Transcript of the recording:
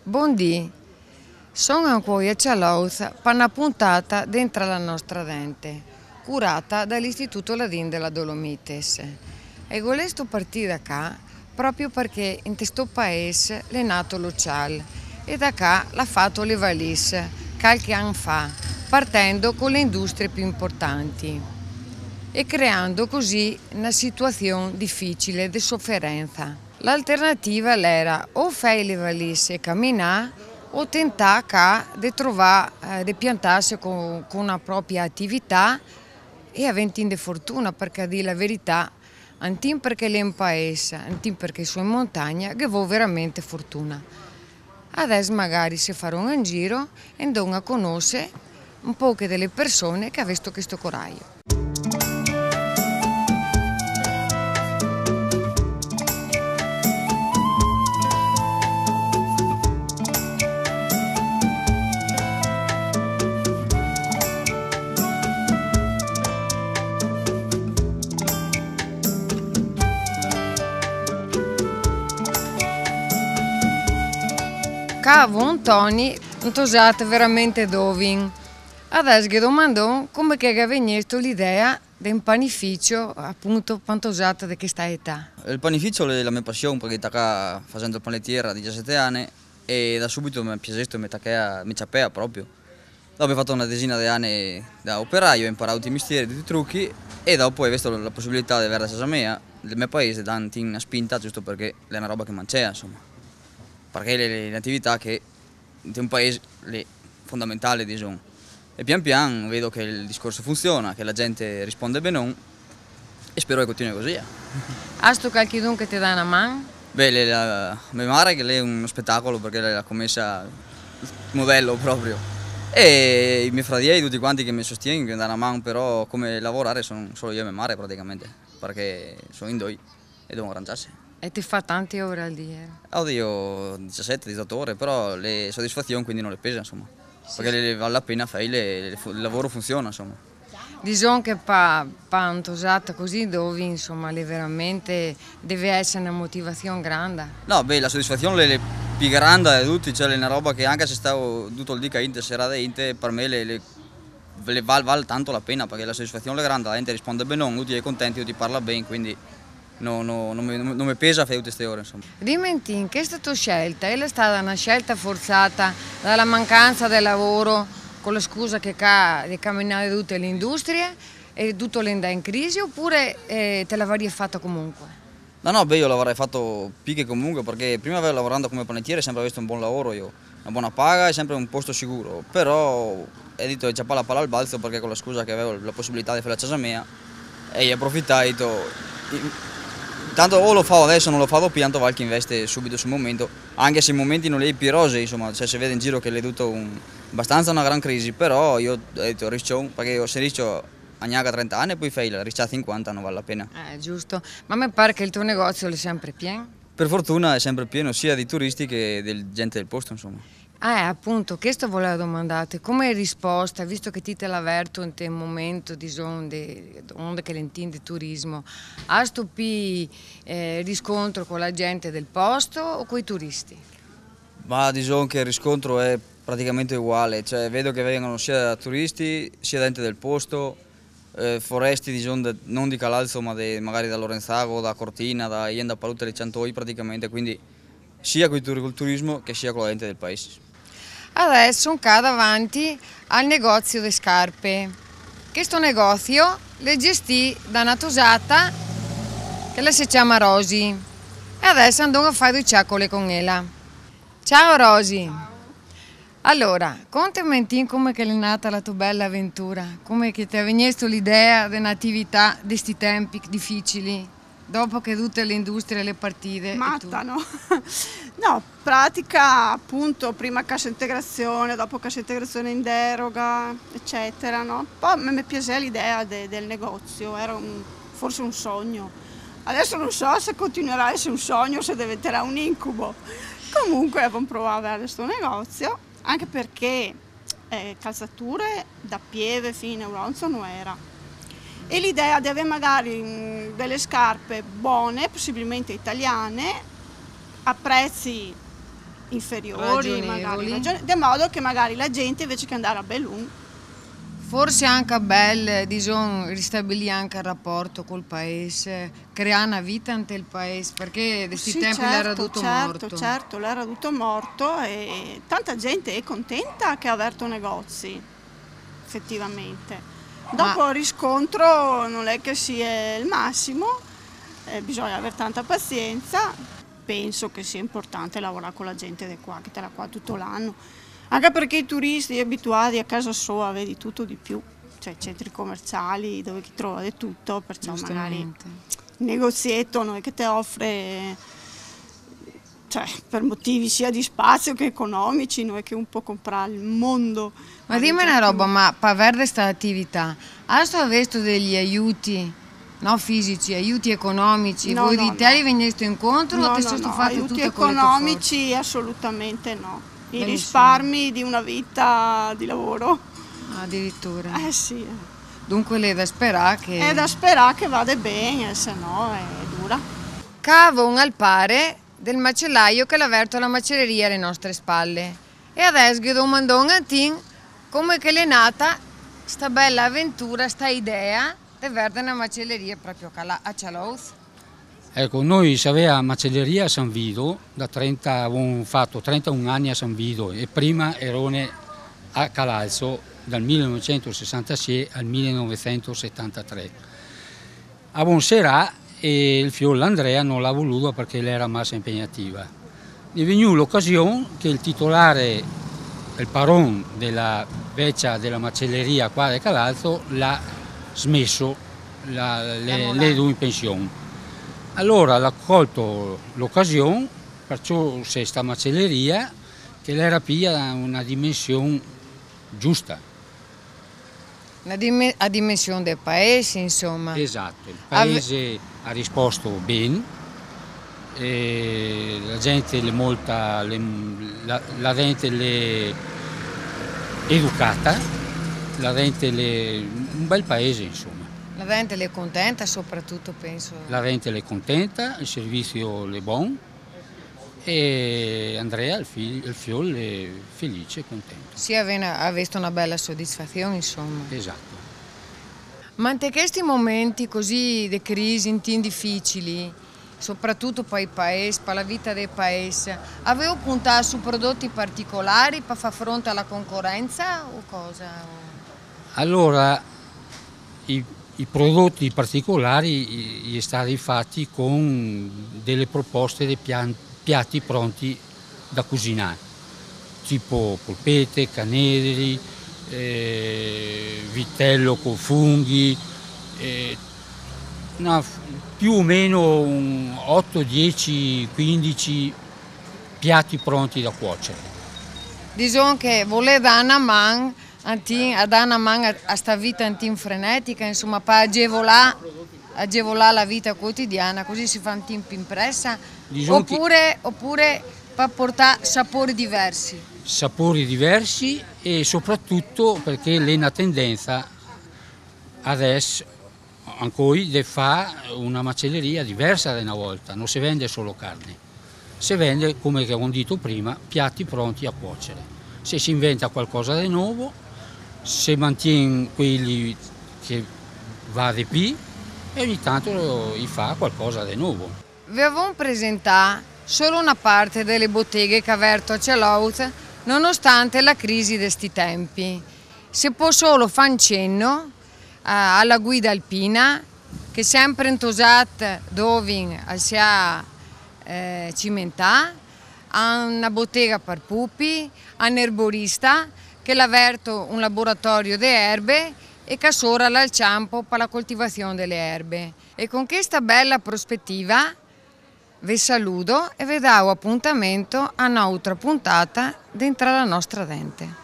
Buondì, sono qui a Cialauz per una puntata dentro la nostra dente, curata dall'Istituto Ladin della Dolomites. E volevo partire da qua proprio perché in questo paese è nato l'Ocial e da qua l'ha fatto le valise qualche anno fa, partendo con le industrie più importanti e creando così una situazione difficile di sofferenza. L'alternativa era o fare le valise e camminare o tentare di trovare, di piantarsi con una propria attività e avere fortuna, perché a dire la verità, antin perché è un paese, antin perché sono in montagna, che vuoi veramente fortuna. Adesso magari si farò un giro e andrò a conoscere un po' delle persone che hanno questo coraggio. Cavo Antoni, entusiasta veramente dovin. Adesso che domandò come che è venuto l'idea di un panificio appunto pantosata di questa età. Il panificio è la mia passione perché sto facendo il panettiere a 17 anni e da subito mi è piaciuto, mi ciapea proprio. Dopo ho fatto una decina di anni da operaio, ho imparato tutti i mestieri, tutti i trucchi e dopo ho visto la possibilità di avere la casa mia, del mio paese, dando una spinta giusto perché è una roba che mangia, insomma. Perché è un'attività che in un paese è fondamentale, diciamo. E pian piano vedo che il discorso funziona, che la gente risponde bene e spero che continui così. Hai qualcuno che ti dà una mano? Beh, mia madre che lei è uno spettacolo perché lei l'ha commessa il modello proprio. E i miei fratelli, tutti quanti che mi sostengono, che mi danno una mano, però come lavorare sono solo io e mia madre praticamente, perché sono in due e devono arrangiarsi. E ti fa tante ore al giorno? Oddio, 17-18 ore, però le soddisfazioni quindi non le pesa, insomma. Perché le vale la pena fare, il lavoro funziona, insomma. Diciamo che per pantosata così dove insomma veramente deve essere una motivazione grande. No, beh, la soddisfazione è più grande di tutti, cioè è una roba che anche se stavo tutto il dì a serata Inte, per me vale tanto la pena, perché la soddisfazione è grande, la gente risponde bene, tutti sono contenti, tutti parla bene, quindi non mi pesa fare tutte queste ore, insomma. Dimenti, che è stata scelta? È stata una scelta forzata dalla mancanza del lavoro, con la scusa che di camminare tutte le industrie e tutto l'enda in crisi, oppure te l'avrei fatta comunque? No, beh, io l'avrei fatto più che comunque, perché prima avevo lavorando come panettiere, sempre avuto un buon lavoro io, una buona paga e sempre un posto sicuro, però ho detto di ciappare la palla al balzo perché con la scusa che avevo la possibilità di fare la casa mia e ho approfittato. Tanto o lo fa adesso o non lo fa dopo, tanto vale che investe subito sul momento, anche se i momenti non li hai più rosei, insomma, cioè si vede in giro che è tutto abbastanza una gran crisi, però io ho detto rischio, perché se rischio a 30 anni e poi fai la riccia a 50 non vale la pena. Giusto, ma a me pare che il tuo negozio è sempre pieno. Per fortuna è sempre pieno sia di turisti che di gente del posto, insomma. Appunto, questo volevo domandarti, come hai risposto, visto che ti te l'avverto in un momento di onde che di turismo, hai più riscontro con la gente del posto o con i turisti? Ma diciamo che il riscontro è praticamente uguale, cioè vedo che vengono sia turisti sia gente del posto, foresti diciamo, non di Calalzo ma magari da Lorenzago, da Cortina, da Ienda Paluta di Ciantoi praticamente, quindi sia con il turismo che sia con la gente del paese. Adesso sono qua davanti al negozio di scarpe. Questo negozio le gestì da una tosata che si chiama Rosy. E adesso andiamo a fare due ciacole con ella. Ciao Rosy! Allora, contami come è nata la tua bella avventura, come che ti è venuta l'idea di un'attività di questi tempi difficili, dopo che tutte le industrie le partite. Matta, no? No, pratica appunto prima cassa integrazione, dopo cassa integrazione in deroga, eccetera, no? Poi mi piaceva l'idea del negozio, era forse un sogno. Adesso non so se continuerà a essere un sogno o se diventerà un incubo. Comunque abbiamo provato a questo negozio, anche perché calzature da Pieve fino a Euronzo non era. E l'idea di avere magari delle scarpe buone, possibilmente italiane, a prezzi inferiori, ragionevoli, di modo che magari la gente invece che andare a Belun. Forse anche bello, diciamo, ristabilire anche il rapporto col paese, creare una vita ante il paese, perché in questi tempi l'era tutto morto. Certo, l'era tutto morto e tanta gente è contenta che ha aperto negozi, effettivamente. Dopo il riscontro non è che sia il massimo, bisogna avere tanta pazienza. Penso che sia importante lavorare con la gente di qua, che te la qua tutto l'anno. Anche perché i turisti abituati a casa sua vedi tutto di più, cioè centri commerciali dove chi trova di tutto, perciò magari il negozietto non è che ti offre, cioè per motivi sia di spazio che economici, non è che un po' comprare il mondo. Ma dimmi una roba, ma per avere questa attività, hai visto degli aiuti? No, fisici, aiuti economici, voi di te veniste incontro o ti sono fatti aiuti tutte con le tue economici assolutamente no. I risparmi di una vita di lavoro. Addirittura. Sì. Dunque è da sperare che... È da sperare che vada bene, se no è dura. Cavo un alpare del macellaio che l'ha aperto la macelleria alle nostre spalle. E adesso vi domando un attimo come che è nata sta bella avventura, sta idea di avere una macelleria proprio a Cialauz. Ecco, noi si aveva macelleria a San Vido, avevamo fatto 31 anni a San Vido e prima erone a Calalzo dal 1966 al 1973. A Bonserà e il figlio Andrea non l'ha voluto perché lei era massa impegnativa. È venuta l'occasione che il titolare, il paron della vecchia della macelleria qua a Calalzo l'ha smesso, le due in pensione. Allora l'ha colto l'occasione, perciò c'è questa macelleria che l'era piglia una dimensione giusta. A dimensione del paese, insomma. Esatto, il paese ha risposto bene, la gente la gente è educata, la gente un bel paese insomma. La gente è contenta soprattutto, penso. La gente è contenta, il servizio è buono e Andrea, il figlio, è felice e contento. Sì, ha visto una bella soddisfazione, insomma. Esatto. Ma in questi momenti così di crisi, difficili, soprattutto per il paese, per la vita del paese, avevo puntato su prodotti particolari per far fronte alla concorrenza o cosa? Allora, i prodotti particolari sono stati fatti con delle proposte di piatti pronti da cucinare, tipo polpette, canederi, vitello con funghi, più o meno 8, 10, 15 piatti pronti da cuocere. Diciamo che vuole dare una mano a dare una mano a questa vita frenetica, insomma, per agevolare la vita quotidiana, così si fa un tempo impressa, oppure per portare sapori diversi. Sapori diversi e soprattutto perché è una tendenza adesso ancora di fare una macelleria diversa da una volta, non si vende solo carne, si vende, come abbiamo detto prima, piatti pronti a cuocere. Se si inventa qualcosa di nuovo, si mantiene quelli che va di più e ogni tanto si fa qualcosa di nuovo. Vi avevo presentato solo una parte delle botteghe che ha aperto a Cialauz nonostante la crisi di questi tempi. Si può solo fare un cenno alla guida alpina che è sempre entusiasta dove si ha cimentà, a una bottega per pupi, a un erborista che ha aperto un laboratorio di erbe e che ora al campo per la coltivazione delle erbe. E con questa bella prospettiva vi saluto e vi do appuntamento a un'altra puntata dentro la nostra dente.